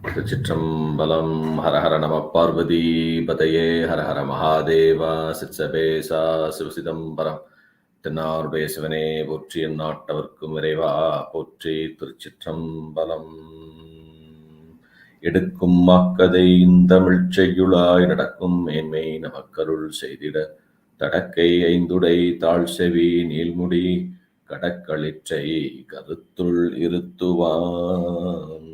Thiruchitrambalam, Hara Hara Nama Parvati Pataye, Hara Hara Mahadeva, Sitsabesa, Sivasidambaram, Tenarbe Sivane, Potri Nattavarkum Reva, Potri Thiruchitrambalam. எடுக்கும் மாக்கதை இந்தமிழ் செய்யுளாய் நடக்கும் மேன்மை நமக்கருள் செய்திட தடக்கை ஐந்துடை தாழ் செவி நீள்முடி கடக்களிற்றை கருத்துள் இருத்துவான்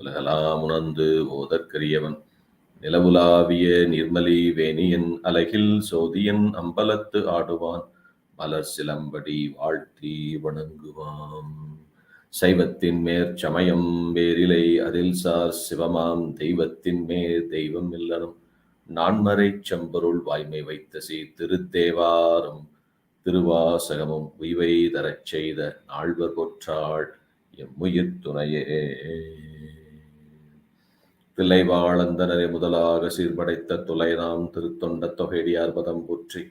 உலகலாம் உணர்ந்து ஓதற்கரியவன் நிலவுலாவிய நிர்மலி வேணியன் அலகில் சோதியன் அம்பலத்து ஆடுவான் மலர் சிலம்படி வாழ்த்தி வணங்குவான் சைவத்தின் மேற்சமயம் வேரிலை அதில் சார் சிவமாம் தெய்வத்தின் மேற் தெய்வம் இல்லனும் நான்மறை செம்பொருள் வாய்மை வைத்த திருத்தேவாரம் திருவாசகமும் உய்வை தரச் செய்த நால்வர் பொற்றாள் எம்முயிர் துணையே. தில்லைவாழந்தனரை முதலாக சீர்படைத்த துலைநாம் திருத்தொண்ட தொகையடியார் பதம் போற்றி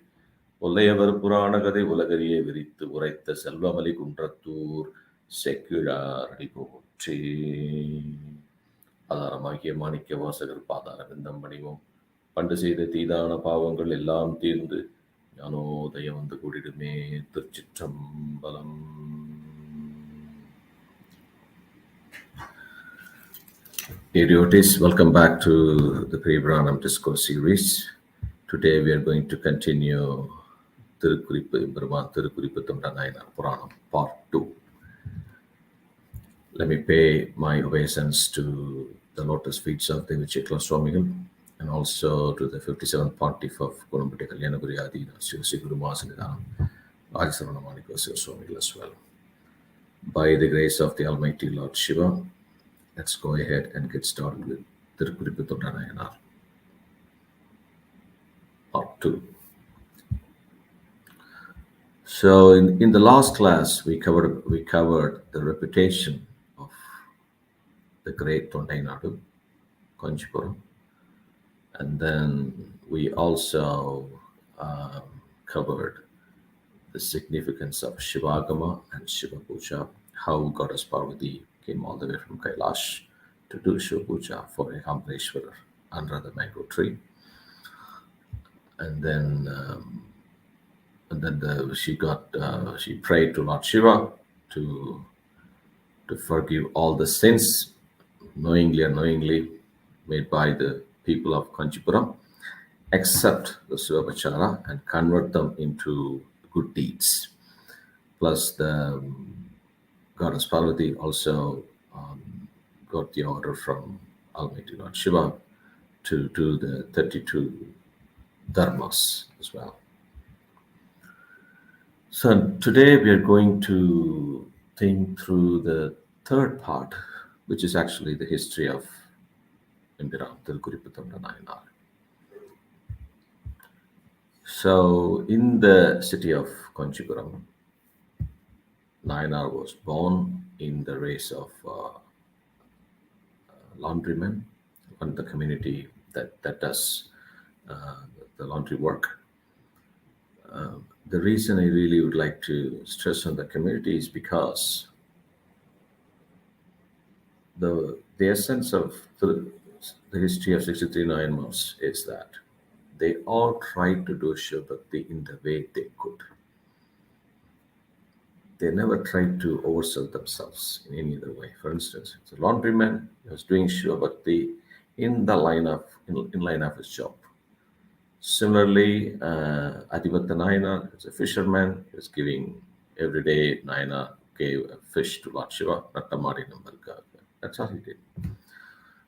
ஒல்லையவர் புராண கதை உலகறியே விரித்து உரைத்த செல்வமலி குன்றத்தூர் செக்கிழாரடி போற்றி. ஆதாரமாகிய மாணிக்க வாசகர் பாதார விந்தம் பணிவோம். பண்டு செய்த தீதான பாவங்கள் எல்லாம் தீர்ந்து ஞானோதயம் வந்து கூடிடுமே. திருச்சிற்றம்பலம். Dear devotees, welcome back to the Periyapuranam Discourse series. Today we are going to continue Thirukkuripputhonda Nayanar Puranam Part 2. Let me pay my obeisance to the lotus feet of the Thiruchitrambalam and also to the 57th Pontiff of Gomathinayagam Kalyanaguri Adina, Sri Guru Gomathinayagam, as well. By the grace of the Almighty Lord Shiva, let's go ahead and get started with Thirukkuripputhonda Nayanar Part 2. So in the last class, we covered the reputation of the great Nayanadu, Kanchipuram, and then we also covered the significance of Shivagama and Shiva Puja, how Goddess Parvati came all the way from Kailash to do Shiva Puja for a Kampleshwarar under the mango tree, and then she prayed to Lord Shiva to forgive all the sins, knowingly or unknowingly, made by the people of Kanchipuram, accept the Sivapachara and convert them into good deeds. Plus, the Goddess Parvati also got the order from Almighty Lord Shiva to do the 32 dharmas as well. So today we are going to think through the third part, which is actually the history of Empiran Thirukkuripputhonda Nayanar. So in the city of Kanchipuram, Nayanar was born in the race of laundrymen and the community that does the laundry work. The reason I really would like to stress on the community is because the essence of the history of 63 Nayanmars is that they all tried to do Shiva Bhakti in the way they could. They never tried to oversell themselves in any other way. For instance, the laundryman was doing Shiva Bhakti in line of his job. Similarly, Adhivatta Nayanar is a fisherman. He was giving every day. Nayanar gave a fish to Lord Shiva. That's all he did.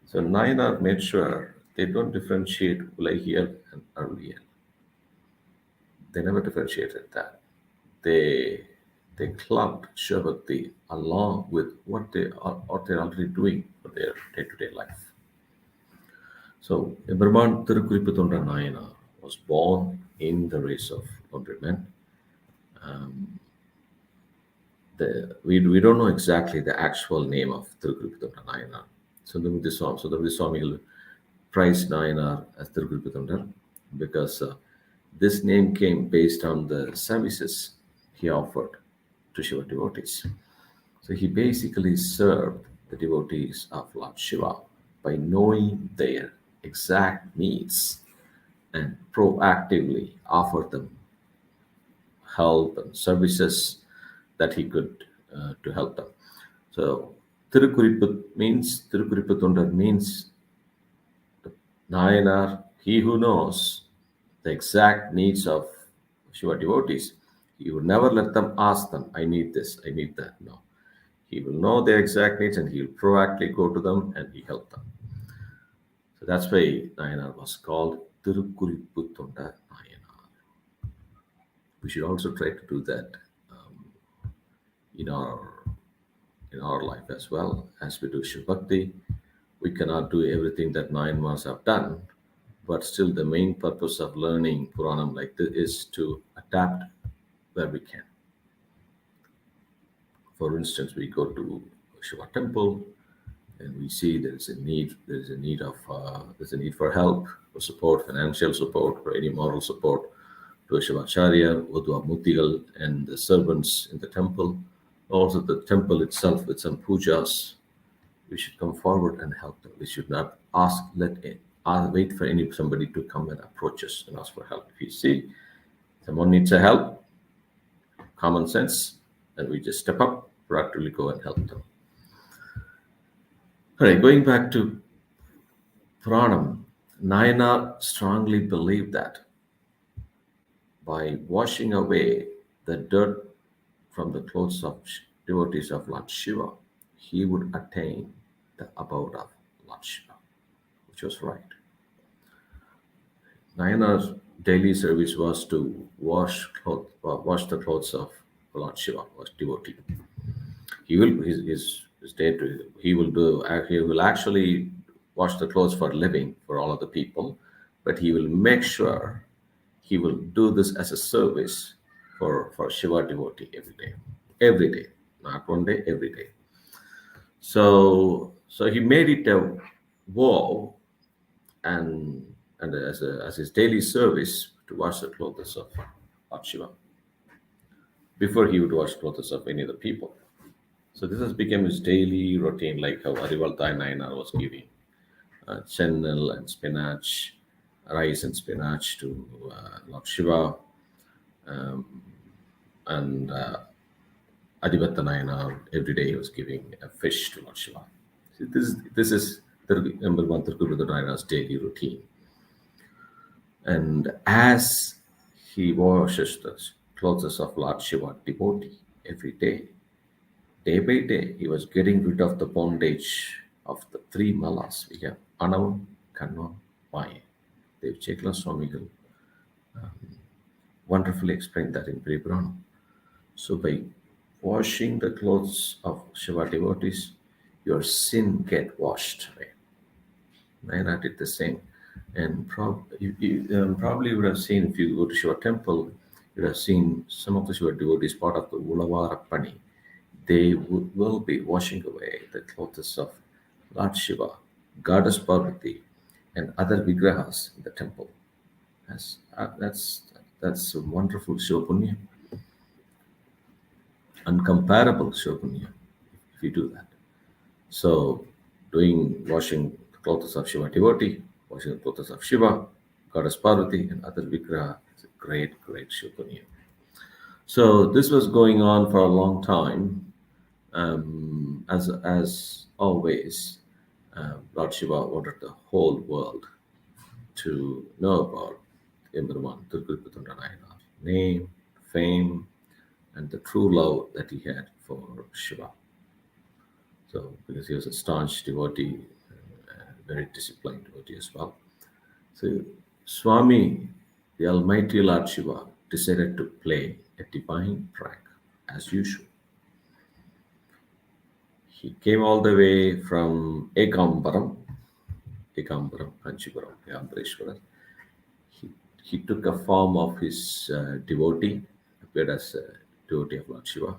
So Nayanar made sure they don't differentiate Ulahiyal and Aruliyal. They never differentiated that. They clubbed Shiva Bhakti along with what they're already doing for their day-to-day life. So Empiran Thirukkuripputhonda Nayanar was born in the race of laundrymen. We don't know exactly the actual name of Thirukkuripputhonda Nayanar. Sundaramurthy Swamigal prized Nayanar as Thirukkuripputhondar because this name came based on the services he offered to Shiva devotees. So he basically served the devotees of Lord Shiva by knowing their exact needs and proactively offer them help and services that he could to help them. So Thirukkuripputhondar means Nayanar, he who knows the exact needs of Shiva devotees. He would never let them ask them, I need this, I need that. No. He will know their exact needs and he will proactively go to them and he help them. So that's why Nayanar was called Thirukkuripputhonda Nayanar. We should also try to do that in our life as well. As we do Shiva Bhakti, we cannot do everything that Nayanmars have done, but still the main purpose of learning Puranam like this is to adapt where we can. For instance, we go to Shiva temple and we see there's a need for help, for support, financial support, or any moral support to a Shivacharya, Udva Mutigal, and the servants in the temple. Also the temple itself with some pujas. We should come forward and help them. We should not wait for somebody to come and approach us and ask for help. If you see someone needs a help, common sense, and we just step up, proactively go and help them. All right, going back to Puranam, Nayanar strongly believed that by washing away the dirt from the clothes of devotees of Lord Shiva, he would attain the abode of Lord Shiva, which was right. Nayanar's daily service was to wash the clothes of Lord Shiva, was devotee. He will actually wash the clothes for a living for all of the people, but he will make sure he will do this as a service for Shiva devotee every day, not one day, every day. So he made it a vow and as his daily service to wash the clothes of Lord Shiva before he would wash clothes of any other people. So this has become his daily routine, like how Arivaltai Nayanar was giving chennel and spinach, rice and spinach to Lord Shiva, and Adivatta Nayanar every day he was giving a fish to Lord Shiva. See, this is number one Thirukkuripputhonda Nayanar's daily routine. And as he washes the clothes of Lord Shiva devotee every day by day, he was getting rid of the bondage of the three malas. We have Anavam, Karma, Maya. Dev Chekla Swamigal wonderfully explained that in Periyapuranam. So by washing the clothes of Shiva devotees, your sin get washed away. Nayanar did the same. And probably you would have seen, if you go to Shiva temple, you would have seen some of the Shiva devotees, part of the Ulavarappani. They will be washing away the clothes of Lord Shiva, Goddess Parvati, and other vigrahas in the temple. That's a wonderful Shiva Punya. Uncomparable Shiva Punya if you do that. So washing the clothes of Shiva devotee, washing the clothes of Shiva, Goddess Parvati, and other vigraha is a great Shiva Punya. So this was going on for a long time. As always, Lord Shiva wanted the whole world to know about Empiran Thirukkuripputhonda Nayanar, name, fame, and the true love that he had for Shiva. So, because he was a staunch devotee, very disciplined devotee as well. So, Swami, the Almighty Lord Shiva, decided to play a divine prank as usual. He came all the way from Ekambaram, Kanchipuram, Ambareshwarar. He took a form of his devotee, appeared as a devotee of Lord Shiva,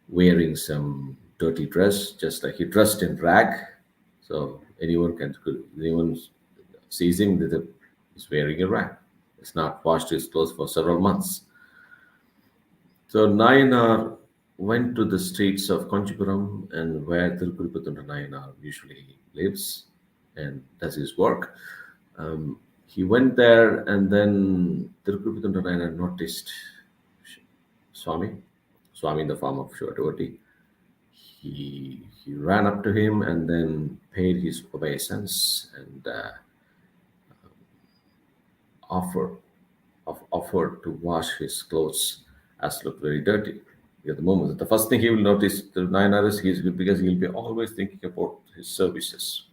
wearing some dirty dress, just like he dressed in rag. So anyone sees him that he's wearing a rag. He's not washed his clothes for several months. So Nayanar went to the streets of Conchipuram and where Thirukkuripputhonda Nayanar usually lives and does his work. He went there, and then Thirukkuripputhonda Nayanar noticed Swami, Swami in the form of Shiva devotee. He ran up to him and then paid his obeisance and offered offered to wash his clothes as looked very dirty. At the moment, the first thing he will notice the Nayanar is because he'll be always thinking about his services.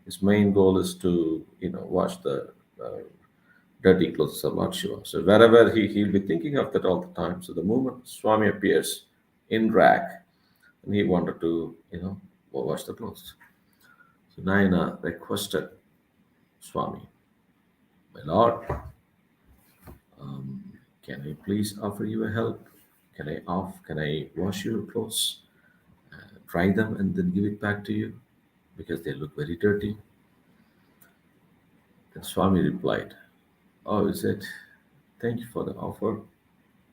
His main goal is to wash the uh, dirty clothes of Lord Shiva. So wherever he'll be thinking of that all the time. So the moment Swami appears in rag, and he wanted to wash the clothes. So Nayana requested Swami, my Lord, can I please offer you a help? Can I wash your clothes, dry them, and then give it back to you because they look very dirty? Then Swami replied, "Oh, is it? Thank you for the offer.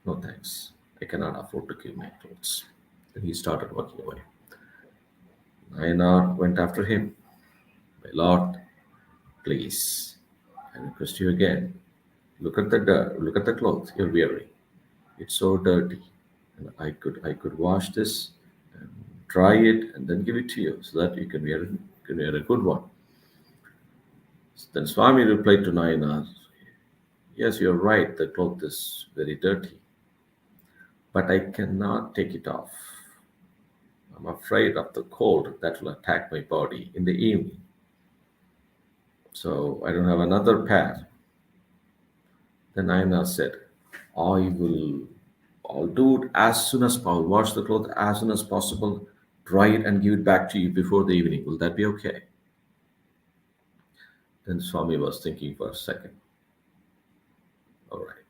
No thanks. I cannot afford to give my clothes." Then he started walking away. Nayanar went after him. My Lord, please, I request you again. Look at the dirt. Look at the clothes you're wearing. It's so dirty, and I could wash this and dry it and then give it to you so that you can wear a good one. Then Swami replied to Nayanar, "Yes, you're right. The cloth is very dirty, but I cannot take it off. I'm afraid of the cold that will attack my body in the evening. So I don't have another pair." Then Nayanar said, I will I'll do it as soon as possible. Wash the cloth as soon as possible, dry it and give it back to you before the evening. Will that be okay? Then Swami was thinking for a second. All right.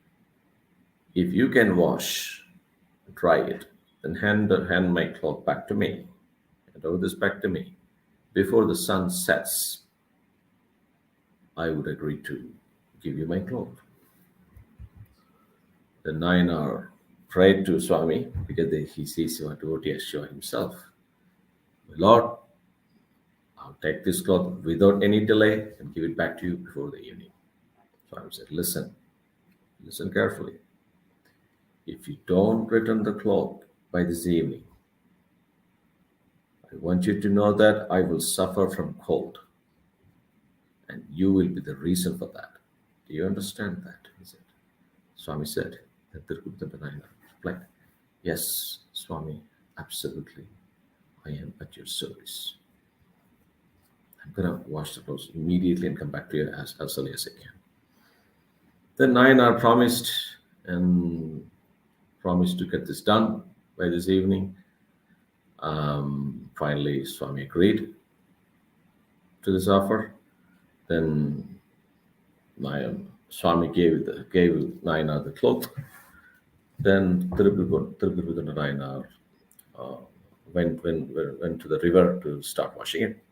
If you can wash, dry it, then hand my cloth back to me. Hand over this back to me. Before the sun sets, I would agree to give you my cloth. The Nayanar prayed to Swami because he sees Shiva devotee as Shiva himself. Lord, I'll take this cloth without any delay and give it back to you before the evening. Swami said, listen carefully. If you don't return the cloth by this evening, I want you to know that I will suffer from cold, and you will be the reason for that. Do you understand that? He said. Swami said, the Thirukkuripputhonda replied, Yes, Swami, absolutely. I am at your service. I'm going to wash the clothes immediately and come back to you as early as I can. Then Nayanar promised to get this done by this evening. Finally, Swami agreed to this offer. Then Swami gave Nayanar the cloth. Then Thirukkuripputhonda Nayanar went to the river to start washing it.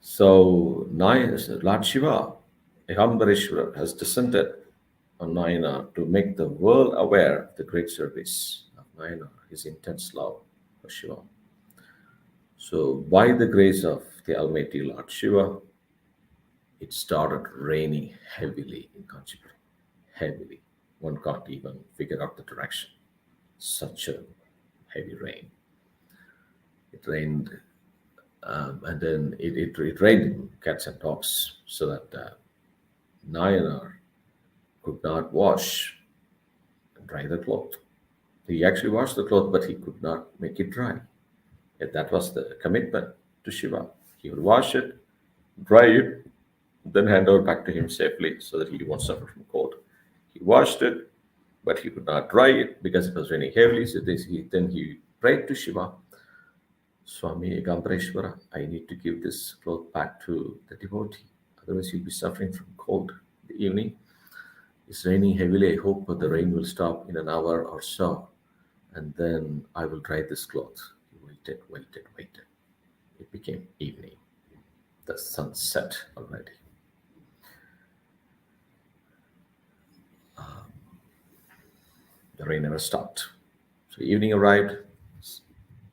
So Lord Shiva, Ekambareshwara, has descended on Nayanar to make the world aware of the great service of Nayanar, his intense love for Shiva. So by the grace of the Almighty Lord Shiva, it started raining heavily in Kanchipuram. Heavily. One can't even figure out the direction. Such a heavy rain. It rained, and then it rained in cats and dogs, so that Nayanar could not wash and dry the cloth. He actually washed the cloth, but he could not make it dry. Yet that was the commitment to Shiva. He would wash it, dry it, then hand over back to him safely so that he won't suffer from cold. He washed it, but he could not dry it because it was raining heavily. So then he prayed to Shiva, Swami Ekambareshwara, I need to give this cloth back to the devotee. Otherwise, he'll be suffering from cold in the evening. It's raining heavily. I hope the rain will stop in an hour or so. And then I will dry this cloth. He waited. It became evening. The sun set already. The rain never stopped. So evening arrived,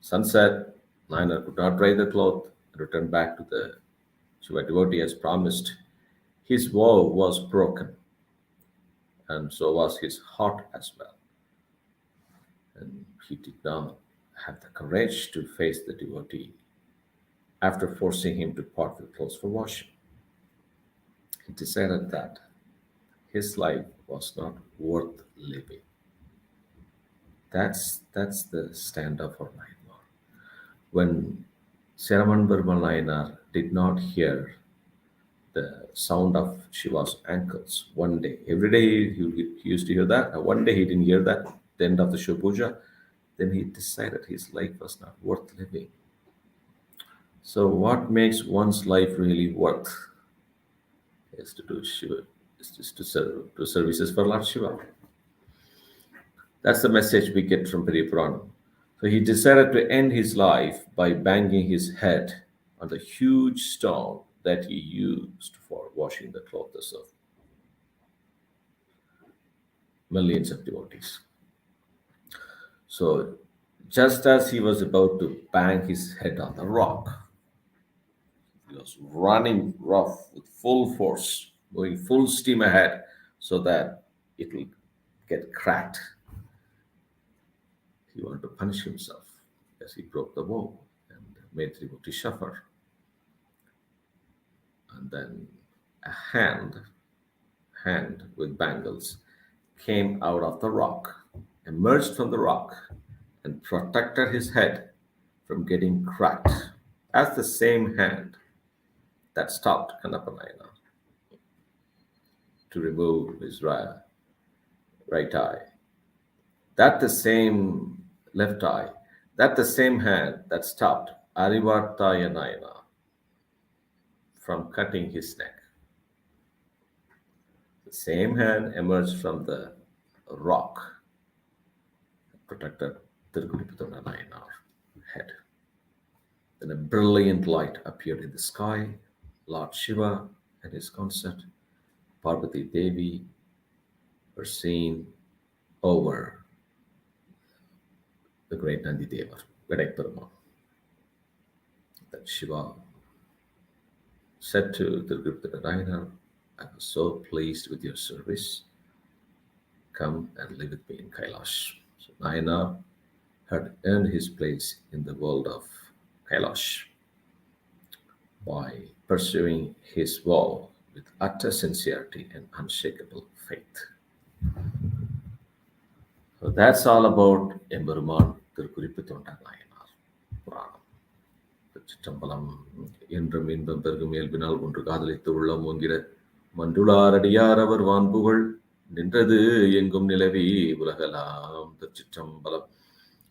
sunset. Nayanar could not dry the cloth and returned back to the Shiva devotee as promised. His vow was broken, and so was his heart as well. And he did not have the courage to face the devotee after forcing him to part the clothes for washing. He decided that his life was not worth living. That's the stand of our Nayanmar. When Seraman Nayanar did not hear the sound of Shiva's ankles one day, every day he used to hear that. And one day he didn't hear that, the end of the Shiva Puja, then he decided his life was not worth living. So, what makes one's life really worth is to do Shiva, is just to serve, to services for Lord Shiva. That's the message we get from Periyapuranam. So he decided to end his life by banging his head on the huge stone that he used for washing the clothes of millions of devotees. So just as he was about to bang his head on the rock, he was running rough with full force, going full steam ahead so that it will get cracked. He wanted to punish himself as he broke the vow and made the devotee suffer. And then a hand with bangles, came out of the rock, emerged from the rock, and protected his head from getting cracked. As the same hand that stopped Kannappa Nayanar to remove his right eye. That the same left eye. That the same hand that stopped Arivartaya Nayanar from cutting his neck. The same hand emerged from the rock that protected Thirukkuripputhonda Nayanar head. Then a brilliant light appeared in the sky. Lord Shiva and his consort, Parvati Devi, were seen over the great Nandi Deva, Vedaikperumal. That Shiva said to Thirukkuripputhonda Nayanar, I was so pleased with your service. Come and live with me in Kailash. So Nayanar had earned his place in the world of Kailash by pursuing his vow with utter sincerity and unshakable faith. So that's all about Emperuman Thirukkuripputhonda puranam. Thiruchitrambalam என்றும் இன்பம் பெருகும் இயல்பினால் ஒன்று காதலித்து உள்ளம் ஓங்கிட மன்றுளாரடியார் அவர் வான்புகழ் நின்றது எங்கும் நிலவி உலகலாம் திருச்சிற்றம்பலம்.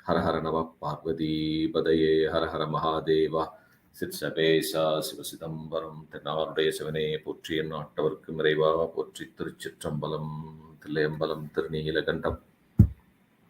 ஹர ஹர நம பார்வதி பதையே ஹர ஹர மகாதேவா. சிற்சபேசா சிவசிதம்பரம் தென்னாருடைய சிவனே போற்றி என் நாட்டவர்க்கு இறைவா போற்றி. திருச்சிற்றம்பலம் தில்லையம்பலம் திருநீலகண்டம்